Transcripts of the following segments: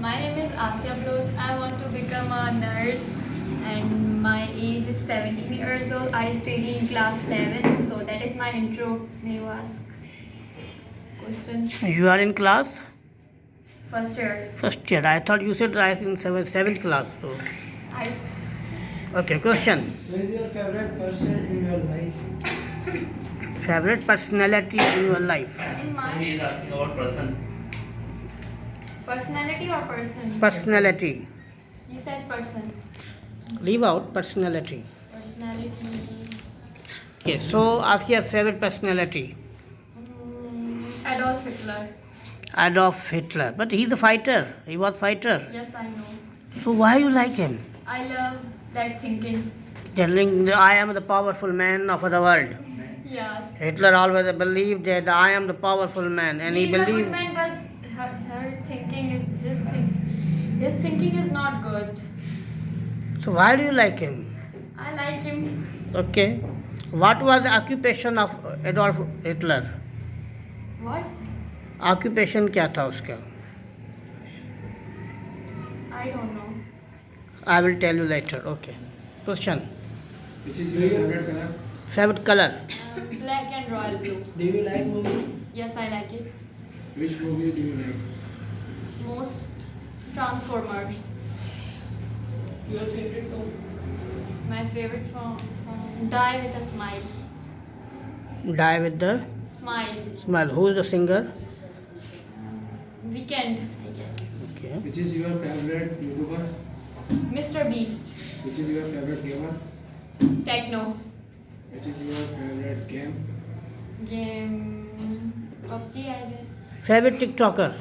My name is Asya Bloch. I want to become a nurse and my age is 17 years old. I study in class 11, so that is my intro. May you ask question? You are in class? First year. First year. I thought you said I in seventh class. So. I Okay, question. Who is your favorite person in your life? Favorite personality in your life? in my He is asking about person. personality or person? Personality. You said person. Leave out personality. Personality. Okay, so ask your favorite personality. Adolf Hitler. Adolf Hitler. But he's a fighter. He was fighter. Yes, I know. So why you like him? I love that thinking. Telling that I am the powerful man of the world. Yes. Hitler always believed that I am the powerful man, and he He's a good believed. man, but her thinking is his thinking is not good. So why do you like him? I like him. Okay. What was the occupation of Adolf Hitler? What? Occupation क्या था उसका? I don't know. I will tell you later. Okay. Question. Which is your favorite color? Favourite colour? Black and royal blue. Do you like movies? Yes, I like it. Which movie do you like? Most Transformers. Your favorite song? My favorite song. Die with a smile. Die with the Smile. smile. Who is the singer? Weekend, I guess. Okay. Which is your favorite YouTuber? Mr. Beast. Which is your favorite gamer? Techno. Which is your favorite game? Game. PUBG, I guess. Favourite TikToker?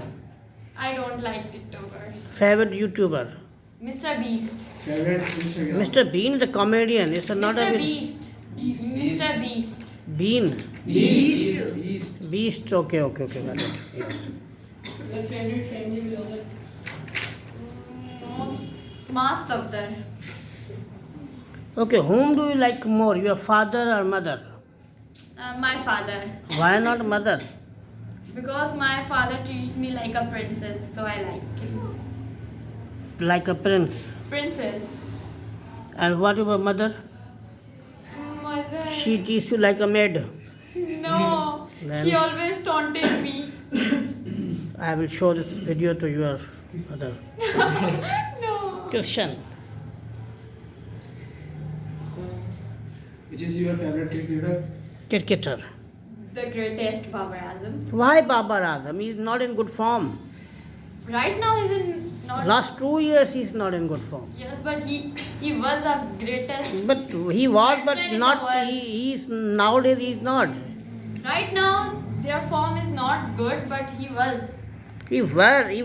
I don't like TikTokers. Favourite YouTuber? Mr. Beast. Favorite Instagram? Mr Bean the comedian. It's not Mr. A Beast. Beast. Mr. Beast. Bean. Beast. Beast. Okay okay okay got it. Your favorite family vlogger? Most of them. Okay, whom do you like more, your father or mother? My father. Why not mother? Because my father treats me like a princess, so I like him. Like a prince. Princess. And what about mother? Mother. She treats you like a maid. No. Then- She always taunted me. I will show this video to your mother. No. Question. Which is your favorite cricketer? Cricketer. The greatest Babar Azam. Why Babar Azam? He is not in good form. Right now he's in not. Last 2 years he is not in good form. Yes, but he was the greatest. But he was, but Batsman in not. the world. He is nowadays. He is not. Right now their form is not good, but he was. He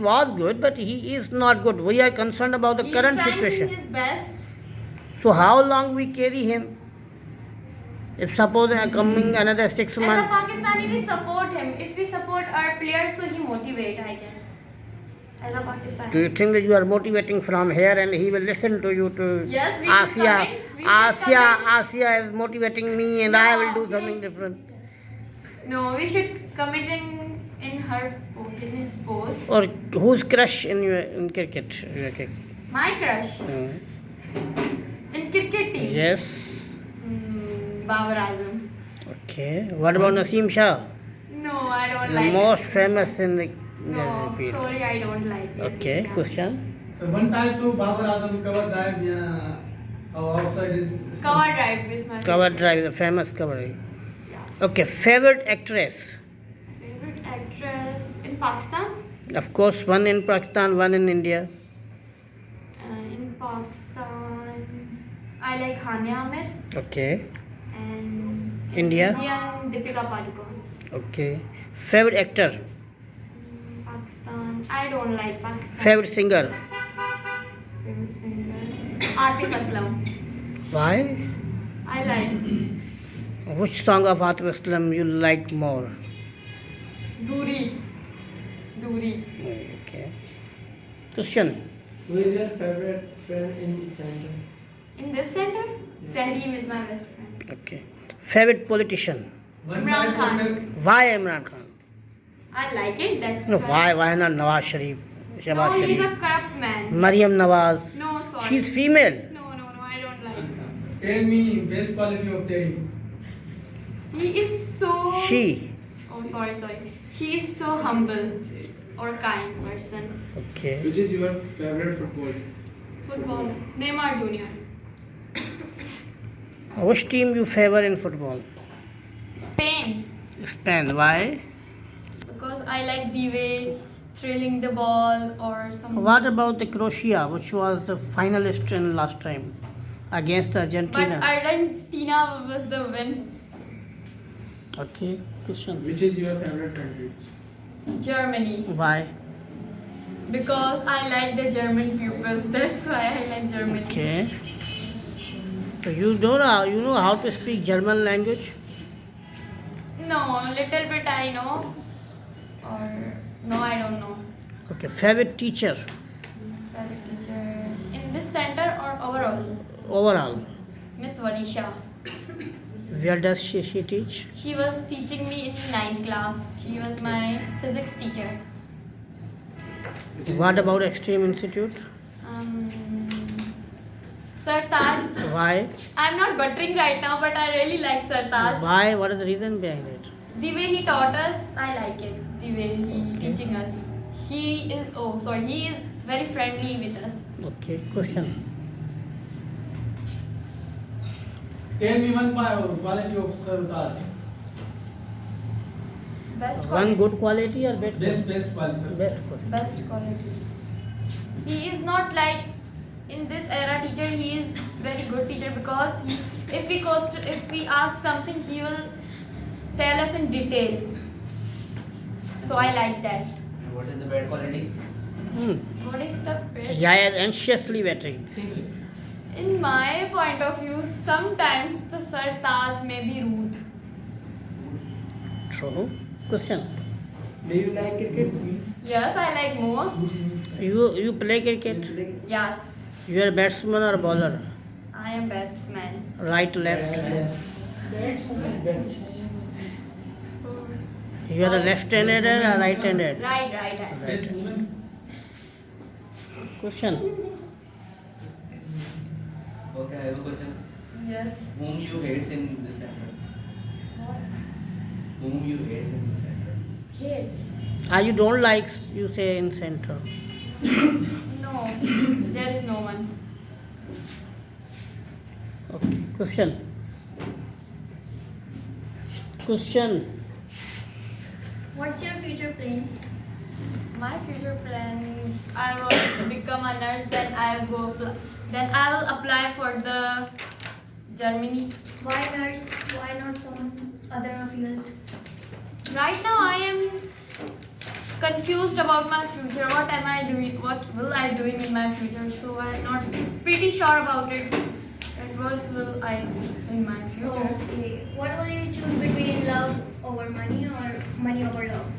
was good, but he is not good. We are concerned about the He's current trying situation. his best. So how long we carry him? If suppose coming another 6 As a months. Pakistani, we support him. If we support our players, so he motivate, I guess. As a Pakistani. Do you think that you are motivating from here and he will listen to you to Yes, we should Asia? comment. We should comment. Asia is motivating me and I will do No, something yes. different. No, we should comment in her in his post. Or who's crush in your in cricket? My crush Hmm. in cricket team. Yes. Babar Azam. Okay. What about Naseem Shah? No, I don't The like. most famous in the No, field. sorry, I don't like. Naseem Okay. Shah. Question. So one time through Babar Azam cover dive, yeah, outside is Cover drive is my Cover drive, the famous cover drive. Yes. Okay. Favorite actress? Favorite actress in Pakistan? Of course, one in Pakistan, one in India. In Pakistan, I like Hania Amir Okay. and India? Indian Deepika Padukone. Okay. Favorite actor? Pakistan, I don't like Pakistan. Favorite singer? Favorite singer? Atif Aslam. Why? I like Which song of Atif Aslam you like more? Duri. Okay. Question. Who is your favorite friend in center? In this center, Tahreem is my best friend. Okay. Favorite politician? Imran Khan. Why Imran Khan? I like it. That's No, why not Nawaz Sharif? No, Shehbaz he's a Sharif. corrupt man. Maryam Nawaz. No, sorry. She's female. No, I don't like. Tell me best quality of Terry. He is so. She. Oh, sorry. He is so humble or kind person. Okay. Which is your favorite football? Football. Neymar Jr. Which team you favor in football? Spain. Spain. Why? Because I like the way thrilling the ball or some. What about the Croatia, which was the finalist in last time against But Argentina? Argentina was the win. Okay, question. Which is your favorite country? Germany. Why? Because I like the German pupils. That's why I like Germany. Okay. So you know how to speak German language? No, little bit I know. Or no, I don't know. Okay. Favorite teacher Favorite teacher in this center or overall? overall? Miss Vanisha. Where does she teach? She was teaching me in 9th class. She was my physics teacher. What about Extreme Institute? Sir Taj. Why? I'm not buttering right now, but I really like Sir Taj. Why? What is the reason behind it? The way he taught us, I like it. The way he teaching us. He is very friendly with us. Okay. Question. Tell me one quality of Sir Taj. Best One quality. good quality or bad? Best quality, sir. Best quality. Best quality. He is not like in this era teacher. He is very good teacher because if we ask something, he will tell us in detail. So I like that. And what is the bad quality? What is the best? Yeah, anxiously waiting. In my point of view, sometimes the Sir Taj may be rude. True. Question. Do you like cricket? Yes, I like most. You play cricket? Yes, You are a batsman or bowler? I am batsman. Right, left? You are a left-handed or right-handed? Right. Best woman? Question. Okay, I have a question. Yes. Whom you hate in this center? Whom you hate in this center? Hates. You don't like, you say in center. No, there is no one. Okay. Question. What's your future plans? My future plans, I want to become a nurse, then I will apply for the Germany. Why nurse? Why not someone other field? Right now I am confused about my future. What am I doing? What will I doing in my future? So I am not pretty sure about it. What will I do in my future? Okay. What will you choose between love over money or money over love?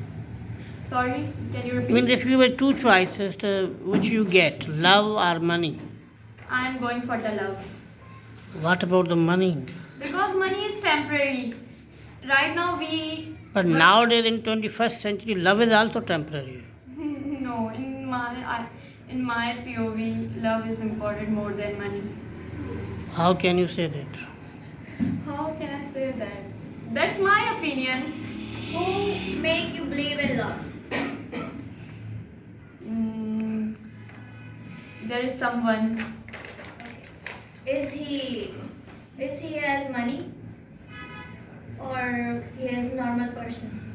Sorry, can you I repeat? mean, if you were two choices, which you get, love or money? I am going for the love. What about the money? Because money is temporary. Right now we. But nowadays in 21st century, love is also temporary. No, in my POV, love is important more than money. How can you say that? How can I say that? That's my opinion. Who make you believe in love? There is someone. Is he has money or he is normal person?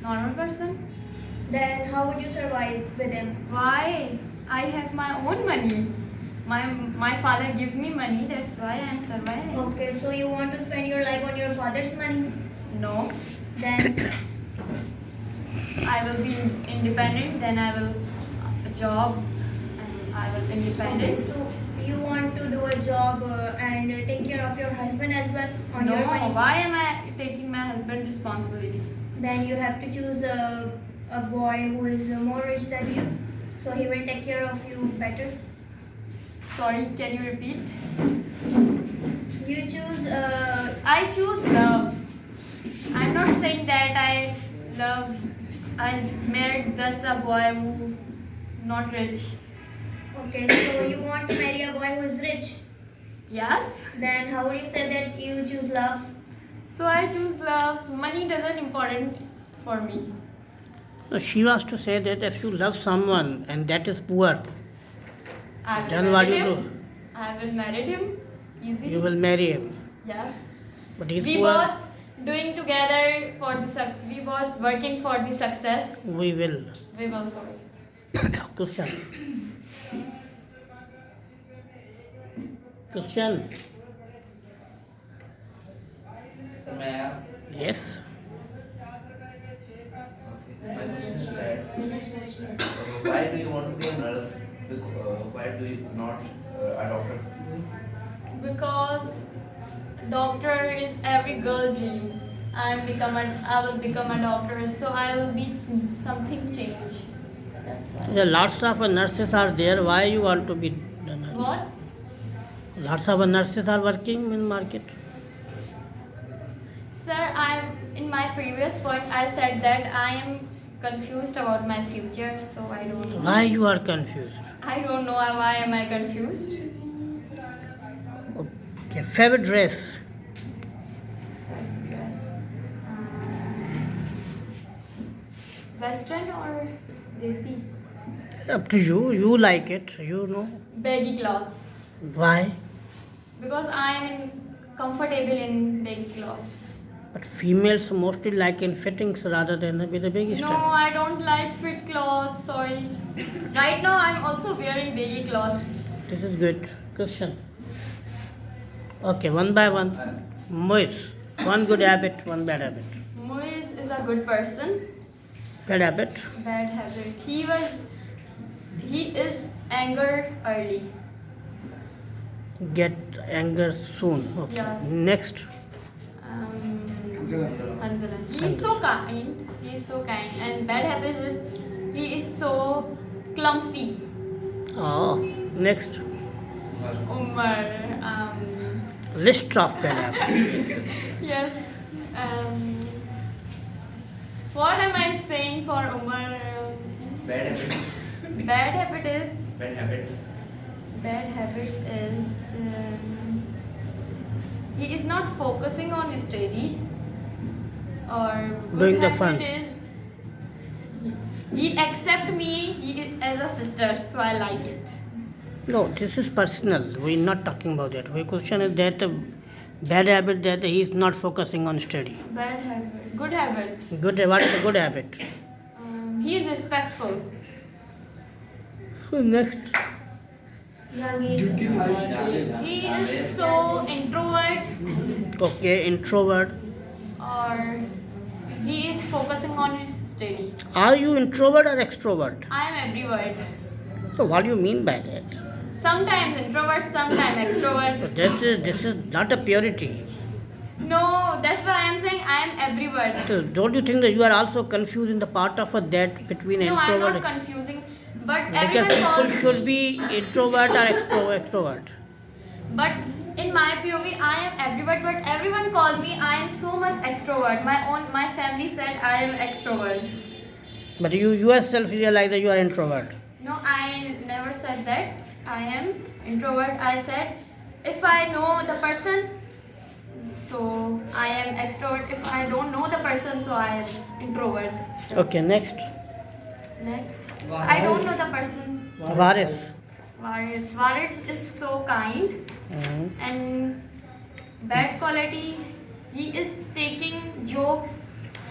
Normal person. Then how would you survive with him? Why? I have my own money. My father give me money. That's why I am surviving. Okay, so you want to spend your life on your father's money? No, Then I will be independent. Then I will a job, and I will okay, independent. so you want to do a job and take care of your husband as well on No, your money? why am I taking my husband responsibility? Then you have to choose a boy who is more rich than you, so he will take care of you better. Sorry, can you repeat? You choose I choose love. I'm not saying that I married that's a boy who not rich. Okay, so you want to marry a boy who is rich. Yes. Then how would you say that you choose love? So I choose love. Money doesn't important for me. No, she wants to say that if you love someone and that is poor, I will then what marry you him. do? I will marry him. Easy. You will marry him. Yes. But he's We poor. both doing together for the we both working for the success. We will. We will sorry. Question. Question. So may I ask? Yes. Okay. My question is that why do you want to be a nurse? Why do you not a doctor? Because doctor is every girl dream. I will become a doctor, so I will be something change. That's why. There are lots of nurses are there. Why you want to be the nurse? What? Lots of nurses are working in market. Sir, in my previous point I said that I am confused about my future, so I don't know. Why you are confused? I don't know why am I confused. Okay. Favorite dress. Yes. Western or desi? Up to you. You like it. You know. Baggy clothes. Why? Because I am comfortable in baggy clothes. But females mostly like in fittings rather than with a big No, style. I don't like fit clothes, sorry. Right now I'm also wearing baggy clothes. This is good. Question. Okay, one by one. Moise. One good habit, one bad habit. Moise is a good person. Bad habit. Bad habit. He is anger early. Get anger soon. Okay. Yes. Next. Anjana. He is so kind. He is so kind. And bad habit is he is so clumsy. Oh. Next. Umar. List of bad habits. Yes. What am I saying for Umar? Bad habit. Bad habit is Bad habits. He is not focusing on study. Or good Doing the habit fun. is he accept me as a sister, so I like it. No, this is personal. We're not talking about that. My question is that bad habit that he is not focusing on study. Bad habit. Good habit. Good. What is a good habit? He is respectful. So next. He is so introvert, Okay, introvert. or he is focusing on his study. Are you introvert or extrovert? I am everywhere. So what do you mean by that? Sometimes introvert, sometimes extrovert. So this is not a purity. No, that's why I am saying I am everywhere. So don't you think that you are also confused in the part of a that between No, I am introvert? not confusing. But Because everyone people calls. should be introvert or extrovert. But in my POV, I am everywhere. But everyone called me. I am so much extrovert. My family said I am extrovert. But you yourself realize that you are introvert. No, I never said that. I am introvert. I said if I know the person, so I am extrovert. If I don't know the person, so I am introvert. Okay, next. Next. I don't know the person. Varis. Varit is so kind. Mhm. And bad quality, he is taking jokes.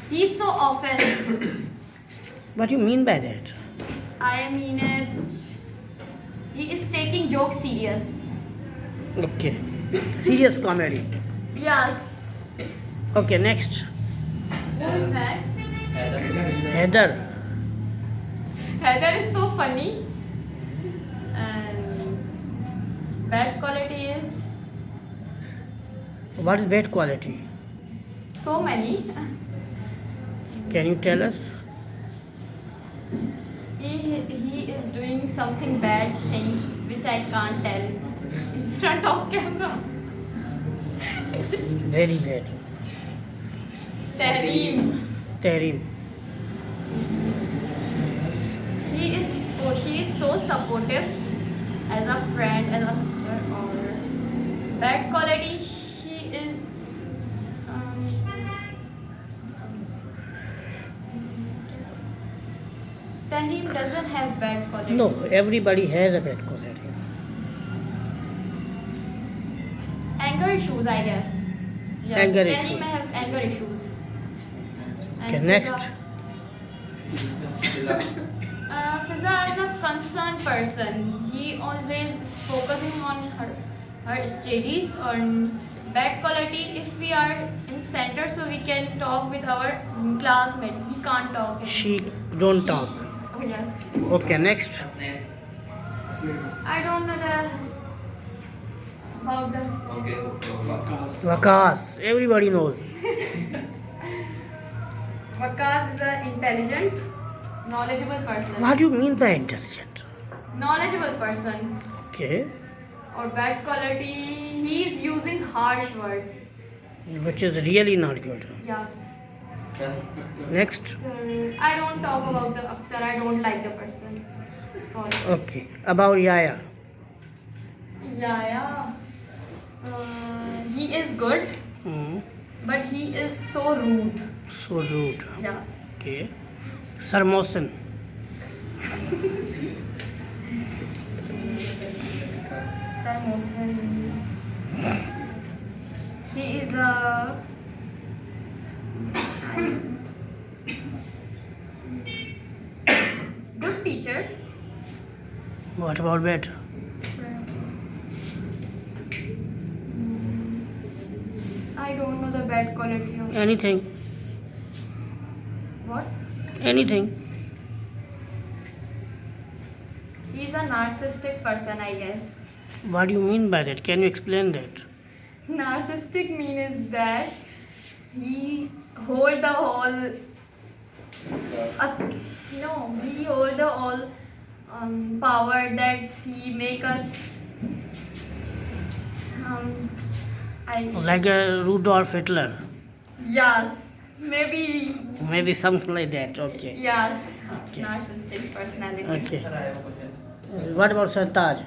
He's so often. What do you mean by that? I mean it. He is taking jokes serious. Okay. Serious comedy. Yes. Okay, next. Who is next? Heather. Heather. Heather is so funny. And bad quality is What is bad quality? so many. Can you tell us? He is doing something bad things which I can't tell in front of camera. Very bad. Tahreem. Tahreem. He is she is so supportive as a friend, as a sister. Or bad quality, she is Tahrim doesn't have bad quality. No, everybody has a bad quality. Anger issues, I guess. Yes, Anger Tahrim issue. may have anger issues. Okay, And next. Fiza, Fiza is a concerned person. He always is focusing on her studies. On bad quality, if we are in center, so we can talk with our classmate. He can't talk. She don't talk. Oh yes. Okay, next. I don't know about this. Okay. Vakas, everybody knows. Waqas is an intelligent, knowledgeable person. What do you mean by intelligent? Knowledgeable person. Okay, Or bad quality, he is using harsh words. which is really not good. Yes. Next. I don't talk about the Akhtar. I don't like the person. Sorry. Okay, about Yaya. Yeah. He is good, Hmm. but he is so rude. So rude. Yes. Okay. Sir Mohsin. Sam Mohsin. He is a good teacher. What about bad? I don't know the bad quality of Anything. what. Anything. He is a narcissistic person, I guess. What do you mean by that? Can you explain that? Narcissistic means that he hold the whole. No, he hold the whole power that he make us. I Like a Rudolf Hitler. yes, maybe Maybe something like that. Okay. yes. Okay. Narcissistic personality. Okay. Sir, I have a question. What about Sartaj?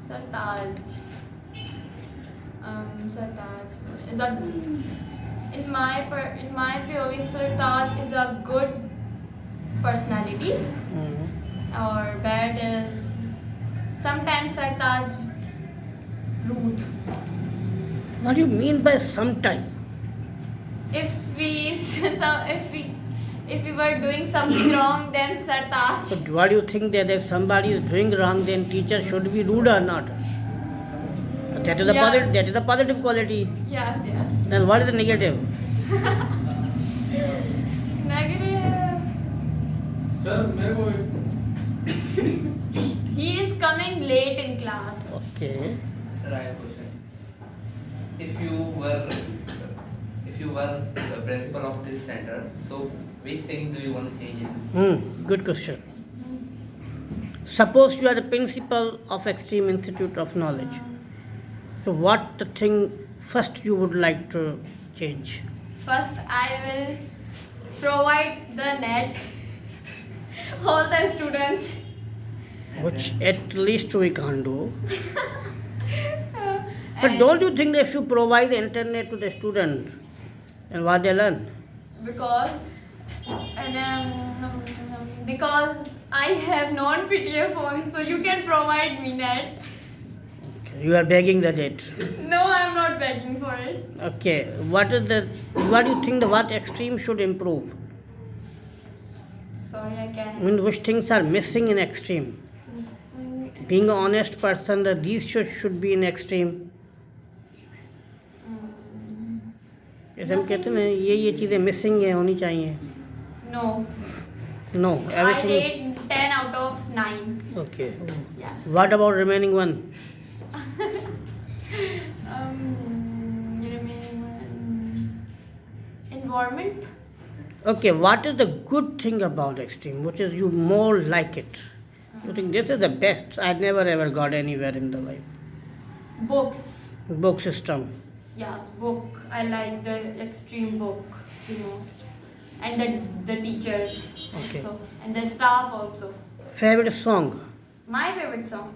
Sartaj. Sartaj is a in my POV, Sartaj is a good personality, or bad is sometimes Sartaj rude. What do you mean by sometime? If we if we were doing something wrong, then So Sartaj. what do you think that if somebody is doing wrong, then teacher should be rude or not? That is the Yes. positive. That is the positive quality. Yes, yes. Then what is the negative? Negative. Sir मेरे को He is coming late in class. Okay. Sir, I have a question. If you were the principal of this center, so which thing do you want to change in? Good question. Suppose you are the principal of Extreme Institute of Knowledge. So what the thing first you would like to change? First, I will provide the net all the students. Which at least we can't do. But And don't you think that if you provide the internet to the student and what they learn? because because I have non-PTA phone, so you can provide me net. Okay. You are begging the debt. No, I'm not begging for it. Okay. What do you think what Extreme should improve? Sorry, I I can't. mean, which things are missing in Extreme? Being an honest person, that these should be in Extreme. जैसे हम कहते हैं ना ये चीज़ें missing है होनी चाहिए. No, No, I everything. rate 10 out of 9. Okay. Yes. What about remaining one? Remaining one. Environment. Okay, what is the good thing about Extreme, which is you more like it? You think this is the best? I never ever got anywhere in the life. Books. Book system. Yes, book. I like the Extreme book the most, and the teachers Okay. also, and the staff also. Favorite song? My favorite song.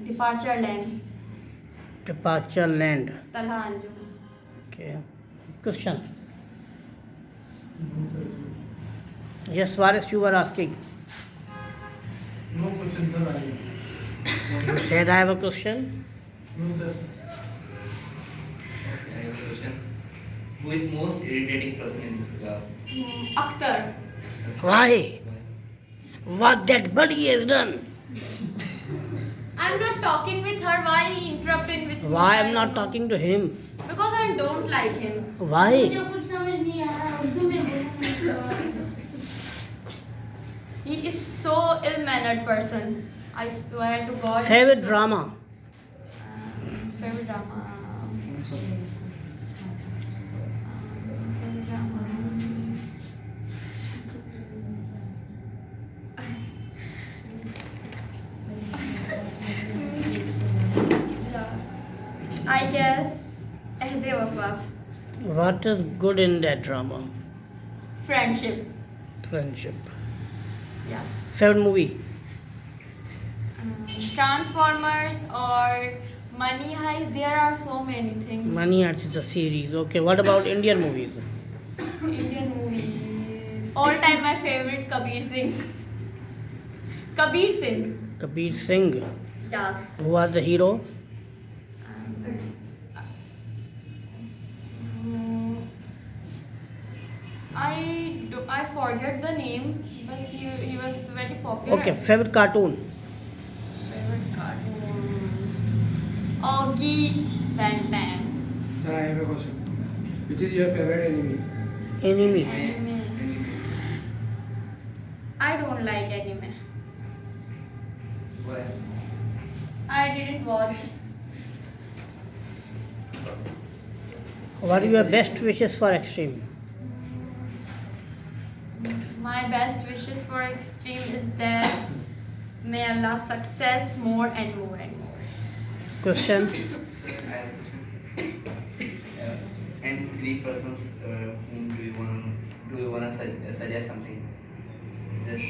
Departure Land. Departure Land. Talha Anjum. Okay. Question. Yes, Varis, you were asking. No question, sir. I. You said I have a question. No, sir. Okay, I have a question. Who is most irritating person in this class? Akhtar. Why? What that buddy has done? I'm not talking with her. Why he interrupted with me? Why I I'm not don't know. talking to him? Because I don't like him. Why? He is so ill-mannered person. I swear to God. Favorite drama? Favorite drama. Favorite drama. I guess Ahde Wafa. What is good in that drama? Friendship. Friendship. Yes. Favorite movie? Transformers or Money Heist. There are so many things. Money Heist is a series. Okay, what about Indian movies? Indian movies. All time my favorite Kabir Singh. Kabir Singh. Kabir Singh. Yes. Who was the hero? I forget the name, but he was very popular. Okay, favorite cartoon? Favorite cartoon. Augie Ben 10. Sir, I have a question. Which is your favorite enemy? Enemy. Anime. I don't like anime. Why? I didn't watch. What are your best wishes for Extreme? My best wishes for Extreme is that may Allah success more and more and more. Question. I have a question. And three persons whom do you wanna suggest something? Just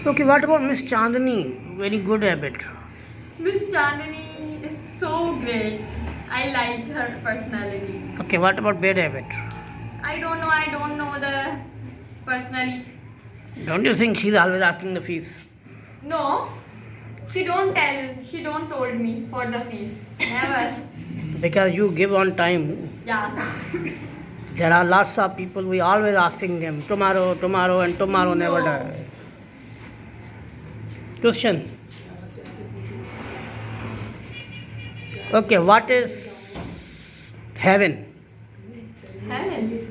Okay, what about Miss Chandni? Very good habit. Miss Chandani is so great. I liked her personality. Okay, what about bad habit? I don't know the personally. Don't you think she's always asking the fees? No, she don't told me for the fees. Never. Because you give on time. Yes. There are lots of people, we always asking them tomorrow, tomorrow, and tomorrow never No. die. Question. Okay, what is heaven? Heaven?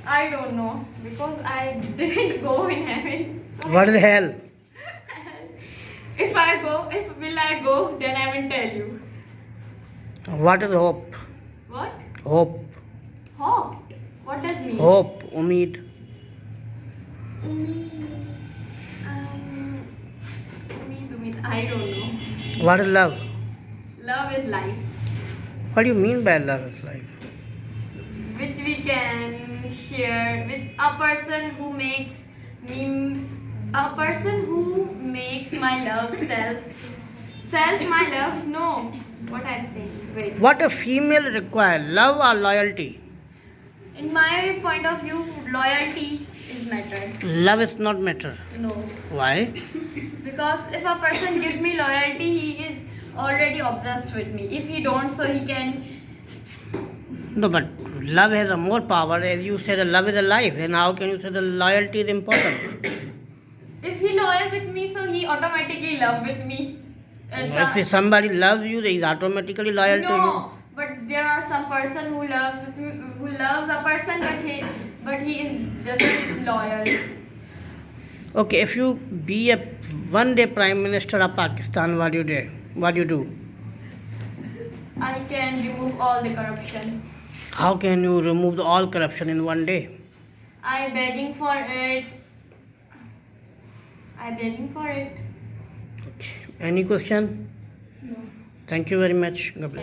I don't know because I didn't go in heaven. So What is hell? if will I go, then I will tell you. What is hope? What? Hope. Hope. What does mean? Hope. Umeed. I don't know. What is love? Love is life, What do you mean by love is life? which we can share with a person who makes memes, a person who makes my love self my love. No, what I'm saying. Wait. What a female require, love or loyalty? In my point of view, loyalty is matter. Love is not matter. No, Why? because if a person gives me loyalty, he is already obsessed with me. If he don't, so he can. No, but love has a more power. As you said, love is a life. Then how can you say the loyalty is important? If he loyal with me, so he automatically love with me. It's If somebody loves you, they is automatically loyal to you. No, but there are some person who loves a person, but he is just loyal. Okay, if you be a one-day Prime Minister of Pakistan, what do you do? What do you do? I can remove all the corruption. How can you remove all corruption in one day? I begging for it. Okay. Any question? No. Thank you very much. God bless.